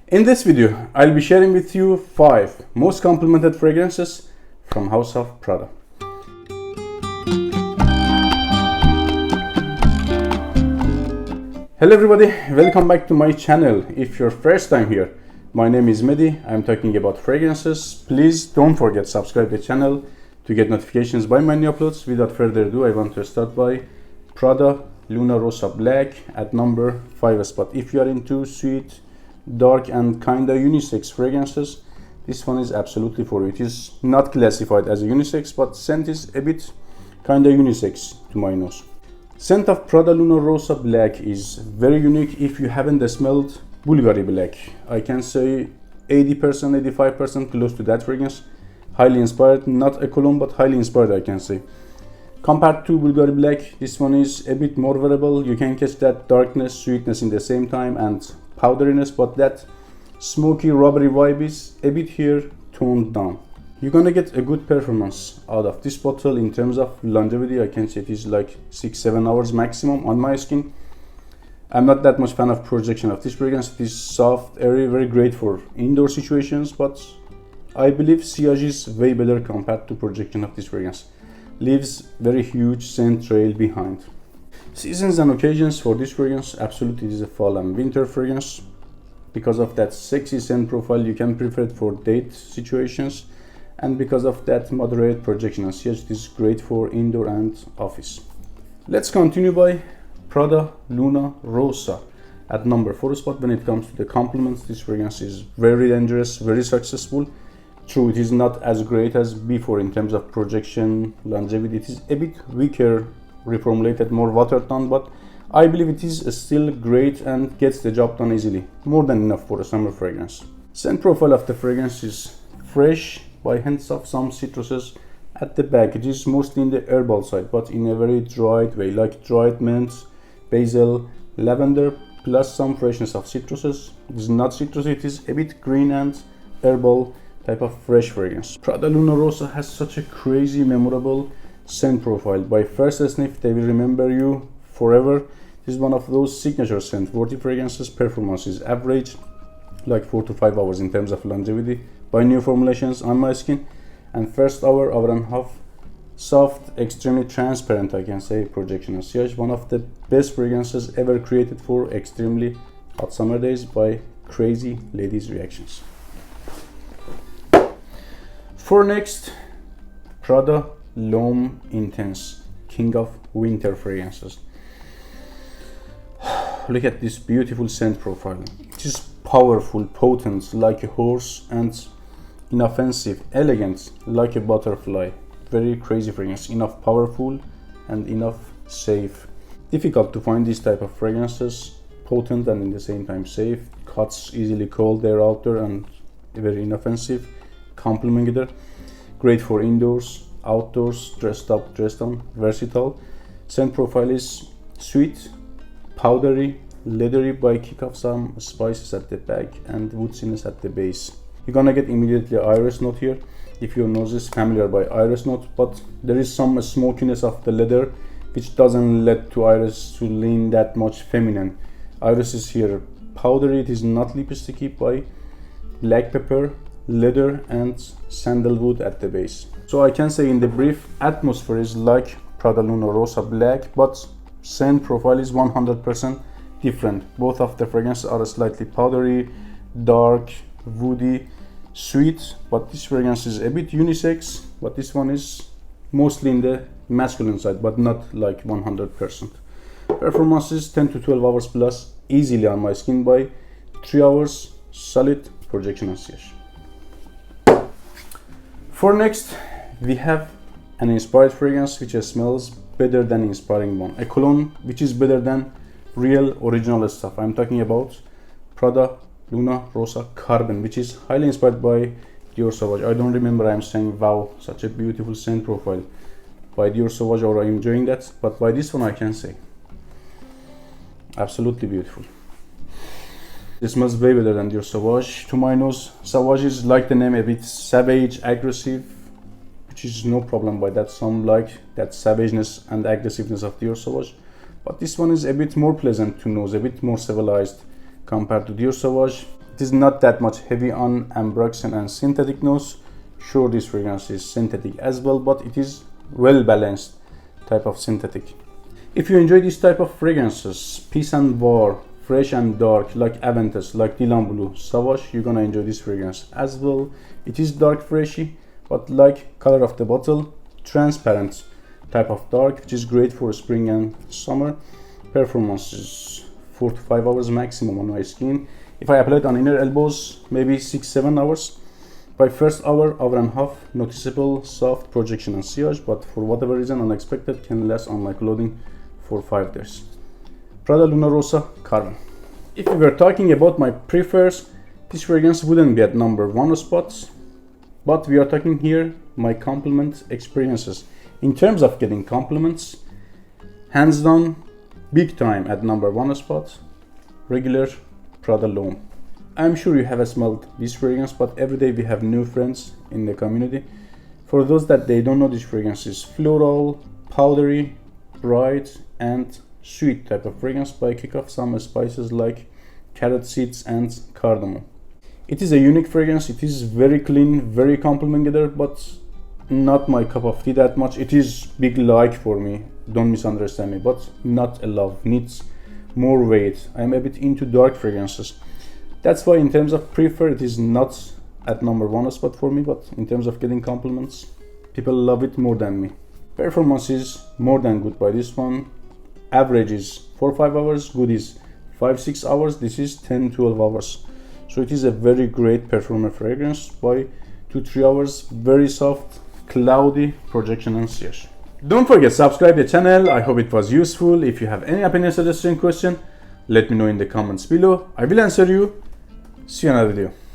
In this video, I'll be sharing with you 5 most complimented fragrances from House of Prada. Hello everybody, welcome back to my channel. If you're first time here, my name is Mehdi. I'm talking about fragrances. Please don't forget subscribe the channel to get notifications by my new uploads. Without further ado, I want to start by Prada Luna Rosa Black at number 5 spot. If you are into sweet, dark and kinda unisex fragrances, this one is absolutely for you. It is not classified as a unisex, but scent is a bit kinda unisex to my nose. Scent of Prada Luna Rosa Black is very unique. If you haven't smelled Bulgari Black, I can say 80%, 85% close to that fragrance. Highly inspired, not a cologne, but highly inspired, I can say. Compared to Bulgari Black, this one is a bit more variable. You can catch that darkness, sweetness in the same time and powderiness, but that smoky, rubbery vibe is a bit here toned down. You're gonna get a good performance out of this bottle in terms of longevity. I can say it is like 6-7 hours maximum on my skin. I'm not that much fan of projection of this fragrance. It is soft, airy, very great for indoor situations, but I believe sillage is way better compared to projection of this fragrance. Leaves very huge scent trail behind. Seasons and occasions for this fragrance, absolutely it is a fall and winter fragrance. Because of that sexy scent profile, you can prefer it for date situations, and because of that moderate projection and sillage, it is great for indoor and office. Let's continue by Prada Luna Rosa at number 4 spot. When it comes to the compliments, this fragrance is very dangerous, very successful. True, it is not as great as before in terms of projection, longevity. It is a bit weaker, reformulated, more watered down, but I believe it is still great and gets the job done easily. More than enough for a summer fragrance. Scent profile of the fragrance is fresh by hints of some citruses at the back. It is mostly in the herbal side, but in a very dried way, like dried mint, basil, lavender, plus some freshness of citruses. It is not citrusy, it is a bit green and herbal type of fresh fragrance. Prada Luna Rosa has such a crazy, memorable scent profile. By first sniff, they will remember you forever. This is one of those signature scent worthy fragrances. Performance is average, like 4 to 5 hours in terms of longevity by new formulations on my skin, and first hour and a half, soft, extremely transparent, I can say, projection and sillage. One of the best fragrances ever created for extremely hot summer days by crazy ladies' reactions. For next, Prada L'Homme Intense, king of winter fragrances. Look at this beautiful scent profile. It is powerful, potent, like a horse, and inoffensive, elegant, like a butterfly. Very crazy fragrance, enough powerful and enough safe. Difficult to find this type of fragrances, potent and in the same time safe. Cuts easily cold their outer and very inoffensive. Complimenter, great for indoors, outdoors, dressed up, dressed down, versatile. Scent profile is sweet, powdery, leathery by kick of some spices at the back and woodiness at the base. You're gonna get immediately iris note here if your nose is familiar by iris note, but there is some smokiness of the leather which doesn't let to iris to lean that much feminine. Iris is here powdery, it is not lipsticky by black pepper, leather and sandalwood at the base. So I can say in the brief, atmosphere is like Prada Luna Rosa Black, but scent profile is 100% different. Both of the fragrances are slightly powdery, dark, woody, sweet, but this fragrance is a bit unisex, but this one is mostly in the masculine side, but not like 100%. Performance is 10 to 12 hours plus, easily on my skin by 3 hours, solid projection and sillage. For next, we have an inspired fragrance which smells better than inspiring one. A cologne which is better than real original stuff. I'm talking about Prada Luna Rosa Carbon, which is highly inspired by Dior Sauvage. I don't remember I'm saying wow, such a beautiful scent profile by Dior Sauvage, or I'm enjoying that, but by this one I can say absolutely beautiful. It smells way better than Dior Sauvage. To my nose, Sauvage is, like the name, a bit savage, aggressive, which is no problem by that. Some like that savageness and aggressiveness of Dior Sauvage, but this one is a bit more pleasant to nose, a bit more civilized compared to Dior Sauvage. It is not that much heavy on ambroxan and synthetic notes. Sure, this fragrance is synthetic as well, but it is well balanced type of synthetic. If you enjoy this type of fragrances, peace and war, fresh and dark, like Aventus, like Dylan Blue, Sauvage, you're gonna enjoy this fragrance as well. It is dark freshy, but like color of the bottle, transparent type of dark, which is great for spring and summer. Performance is 4 to 5 hours maximum on my skin. If I apply it on inner elbows, maybe 6-7 hours. By first hour and a half, noticeable soft projection and sillage, but for whatever reason unexpected, can last on my clothing for 5 days. Prada Luna Rosa Carbon. If we were talking about my prefers, this fragrance wouldn't be at number 1 spot, but we are talking here my compliment experiences. In terms of getting compliments, hands down, big time at number 1 spot, regular Prada Long. I'm sure you have smelled this fragrance, but every day we have new friends in the community. For those that they don't know, this fragrance is floral, powdery, bright and sweet type of fragrance by kick off some spices like carrot seeds and cardamom. It is a unique fragrance. It is very clean, very complimentary, but not my cup of tea that much. It is big like for me, don't misunderstand me, but not a love. Needs more weight. I'm a bit into dark fragrances. That's why in terms of prefer, it is not at number 1 spot for me, but in terms of getting compliments, people love it more than me. Performance is more than good by this one. Average is 4-5 hours, good is 5-6 hours, this is 10-12 hours. So it is a very great perfumer fragrance by 2-3 hours, very soft, cloudy projection and sillage. Don't forget subscribe the channel. I hope it was useful. If you have any opinion, suggestion, question, let me know in the comments below. I will answer you. See you in another video.